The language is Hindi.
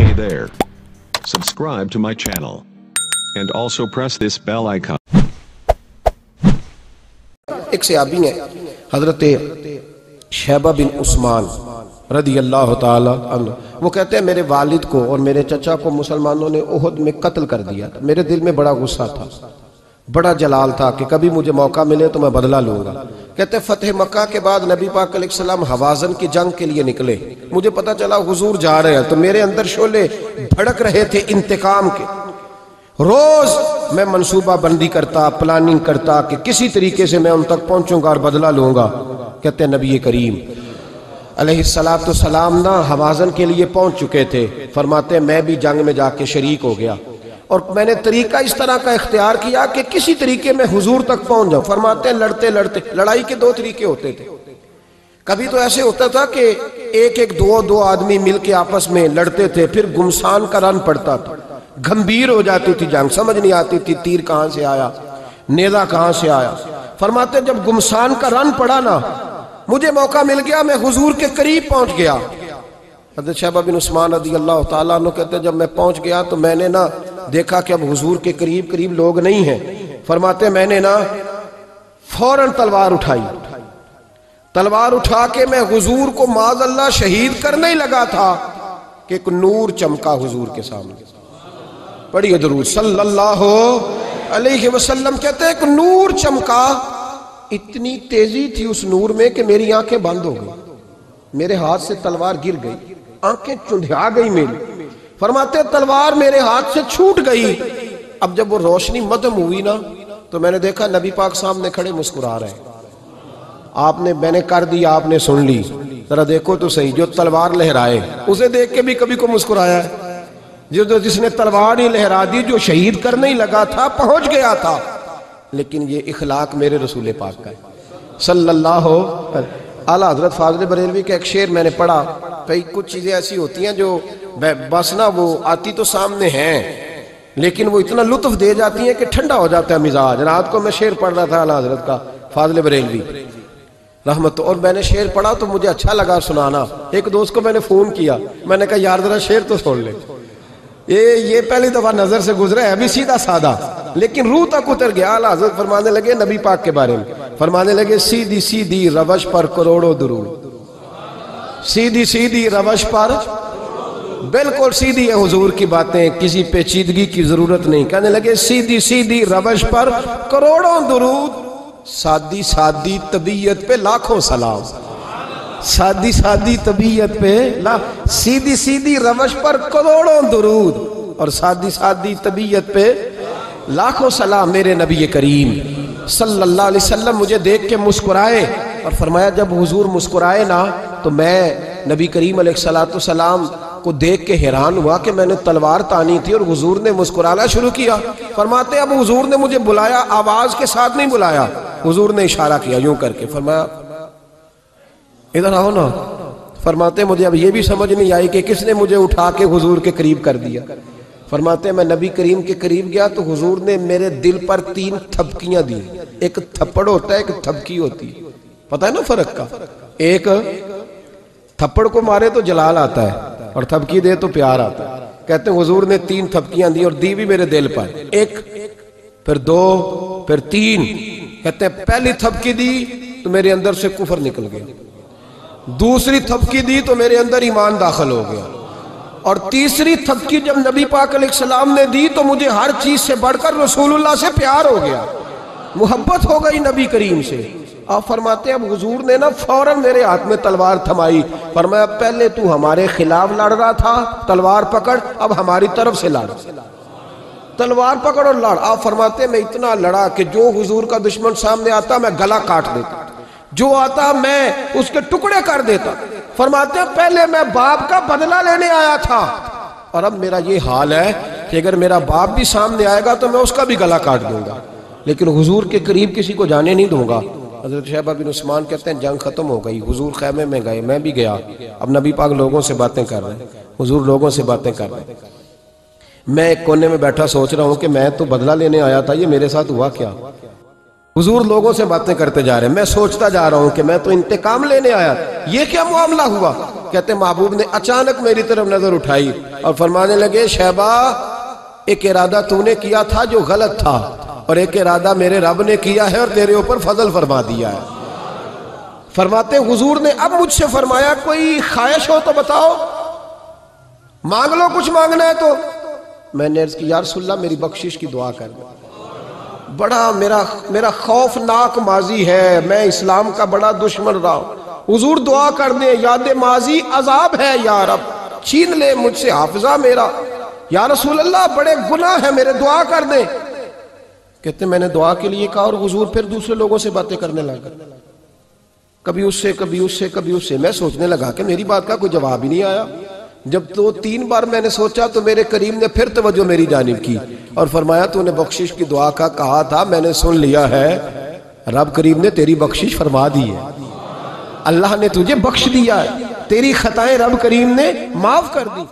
Hey there. Subscribe to my channel. And also press this bell icon. एक सहाबी ने हजरत शैबा बिन उस्मान रदी अल्लाह ताला अन्हु, वो कहते हैं मेरे वालिद को और मेरे चचा को मुसलमानों ने उहद में कत्ल कर दिया था। मेरे दिल में बड़ा गुस्सा था, बड़ा जलाल था कि कभी मुझे मौका मिले तो मैं बदला लूंगा। कहते फतेह मक्का के बाद नबी पाक अलैहिस्सलाम हवाजन की जंग के लिए निकले। मुझे पता चला हुजूर जा रहे हैं, तो मेरे अंदर शोले भड़क रहे थे इंतकाम के। रोज मैं मंसूबा बंदी करता, प्लानिंग करता कि किसी तरीके से मैं उन तक पहुंचूंगा और बदला लूंगा। कहते नबी करीम अलैहिस्सलातु सलाम ना हवाजन के लिए पहुंच चुके थे। फरमाते मैं भी जंग में जाके शरीक हो गया और मैंने तरीका इस तरह का इख्तियार किया कि किसी तरीके में हुजूर तक पहुंच जाऊं। फरमाते लड़ते लड़ते, लड़ाई के दो तरीके होते थे। कभी तो ऐसे होता था कि एक एक दो आदमी मिलके आपस में लड़ते थे, फिर गुमसान का रन पड़ता था, गंभीर हो जाती थी जंग, समझ नहीं आती थी तीर कहां से आया, नेजा कहां से आया। फरमाते जब गुमसान का रन पड़ा ना, मुझे मौका मिल गया, मैं हुजूर के करीब पहुंच गया। हज़रत शैबा बिन उस्मान रज़ी अल्लाह ताला अन्हु कहते जब मैं पहुंच गया तो मैंने ना देखा कि अब हुजूर के करीब करीब लोग नहीं हैं। फरमाते मैंने ना फौरन तलवार उठाई, तलवार उठा के मैं हुजूर को माज़अल्लाह शहीद करने ही लगा था कि एक नूर चमका हुजूर के सामने। पढ़िए दुरूद सल्लल्लाहु अलैहि वसल्लम। कहते एक नूर चमका, इतनी तेजी थी उस नूर में कि मेरी आंखें बंद हो गई, मेरे हाथ से तलवार गिर गई, आंखें चुंधिया गई मेरी। फरमाते तलवार मेरे हाथ से छूट गई। अब जब वो रोशनी मध्यम हुई ना, तो मैंने देखा नबी पाक सामने खड़े मुस्कुरा रहे हैं। आपने मैंने कर दी, आपने सुन ली, जरा देखो तो सही, जो तलवार लहराए उसे देख के भी कभी को मुस्कुराया है? जिसने तलवार ही लहरा दी, जो शहीद करने ही लगा था, पहुंच गया था। लेकिन ये इखलाक मेरे रसूल पाक का है सल्लल्लाहु। आला हजरत फाजिल बरेलवी का एक शेर मैंने पढ़ा। कई कुछ चीजें ऐसी होती हैं जो बस ना वो आती तो सामने हैं, लेकिन वो इतना लुत्फ दे जाती हैं कि ठंडा हो जाता है मिजाज। रात को मैं शेर पढ़ रहा था आला हजरत का फाजिल बरेलवी रहमत, और मैंने शेर पढ़ा तो मुझे अच्छा लगा सुनाना। एक दोस्त को मैंने फोन किया, मैंने कहा यार जरा शेर तो सुन ले। ये पहली दफा नजर से गुजरा है, अभी सीधा सादा, लेकिन रूह तक उतर गया। आला हज़रत फरमाने लगे नबी पाक के बारे में, फरमाने लगे सीधी सीधी रवश पर करोड़ों दुरूद, सीधी सीधी रवश पर, बिल्कुल सीधी है हुजूर की बातें, किसी पेचीदगी की जरूरत नहीं। कहने लगे सीधी सीधी रवश पर करोड़ों दुरूद, सादी सादी तबीयत पे लाखों सलाम, सादी सादी तबीयत पे सीधी सीधी रवश पर करोड़ों दुरूद और सादी सादी तबीयत पे लाखों सलाम। मेरे नबी करीम सल्लल्लाहु अलैहि वसल्लम मुझे देख के मुस्कुराए और फरमाया जब हुजूर मुस्कुराए ना, तो मैं नबी करीम अलैहिस्सलातु सलाम को देख के हैरान हुआ कि मैंने तलवार तानी थी और हुजूर ने मुस्कुराना शुरू किया। फरमाते अब हुजूर ने मुझे बुलाया, आवाज के साथ नहीं बुलाया, हुजूर ने इशारा किया यूं करके, फरमाया इधर आओ ना। फरमाते मुझे अब ये भी समझ नहीं आई कि किसने मुझे उठा के हुजूर के करीब कर दिया। फरमाते मैं नबी करीम के करीब गया तो हुजूर ने मेरे दिल पर 3 थपकियां दी। एक थप्पड़ होता है, एक थपकी होती है, पता है ना फर्क का? एक थप्पड़ को मारे तो जलाल आता है और थपकी दे तो प्यार आता है। कहते हुजूर ने 3 थपकियां दी और दी भी मेरे दिल पर, एक फिर 2 फिर 3। कहते पहली थपकी दी तो मेरे अंदर से कुफर निकल गया, दूसरी थपकी दी तो मेरे अंदर ईमान दाखिल हो गया, और तीसरी थपकी जब नबी पाक अलैहिस्सलाम ने दी तो मुझे हर चीज से बढ़कर रसूलुल्लाह से प्यार हो गया, मोहब्बत हो गई नबी करीम से। आप फरमाते अब हुजूर ने ना फौरन मेरे हाथ में तलवार थमाई। फरमाया पहले तू हमारे खिलाफ लड़ रहा था, तलवार पकड़, अब हमारी तरफ से लड़, तलवार पकड़ और लड़। आप फरमाते मैं इतना लड़ा कि जो हुजूर का दुश्मन सामने आता मैं गला काट देता, जो आता मैं उसके टुकड़े कर देता। फरमाते पहले मैं बाप का बदला लेने आया था और अब मेरा ये हाल है कि अगर मेरा बाप भी सामने आएगा तो मैं उसका भी गला काट दूंगा, लेकिन हुजूर के करीब किसी को जाने नहीं दूंगा। हज़रत शैबा बिन उस्मान कहते हैं जंग खत्म हो गई, हुजूर खैमे में गए, मैं भी गया। अब नबी पाक लोगों से बातें कर रहे हैं, हुजूर लोगों से बातें कर रहे हैं। मैं एक कोने में बैठा सोच रहा हूं कि मैं तो बदला लेने आया था, ये मेरे साथ हुआ क्या? हुजूर लोगों से बातें करते जा रहे हैं, मैं सोचता जा रहा हूं कि मैं तो इंतकाम लेने आया, ये क्या मामला हुआ? कहते महबूब ने अचानक मेरी तरफ नजर उठाई और फरमाने लगे, शहबा एक इरादा तूने किया था जो गलत था, और एक इरादा मेरे रब ने किया है और तेरे ऊपर फजल फरमा दिया है। फरमाते हुजूर ने अब मुझसे फरमाया, कोई ख्वाहिश हो तो बताओ, मांग लो, कुछ मांगना है तो। मैंने अर्ज की, या रसूलल्लाह मेरी बख्शिश की दुआ कर दो, बड़ा मेरा खौफनाक माजी है, मैं इस्लाम का बड़ा दुश्मन रहा हूं, हुजूर दुआ कर दे, याद माजी अजाब है या रब, छीन ले मुझसे हाफिजा मेरा, या रसूल अल्लाह बड़े गुनाह है मेरे, दुआ कर दे। कहते मैंने दुआ के लिए कहा और हुजूर फिर दूसरे लोगों से बातें करने लगा, कभी उससे कभी उससे कभी उससे। मैं सोचने लगा कि मेरी बात का कोई जवाब ही नहीं आया। जब तो 3 बार मैंने सोचा तो मेरे करीम ने फिर तवज्जो मेरी जानिब की और फरमाया, तूने बख्शिश की दुआ का कहा था, मैंने सुन लिया है, रब करीम ने तेरी बख्शिश फरमा दी है, अल्लाह ने तुझे बख्श दिया है, तेरी खताएं रब करीम ने माफ कर दी।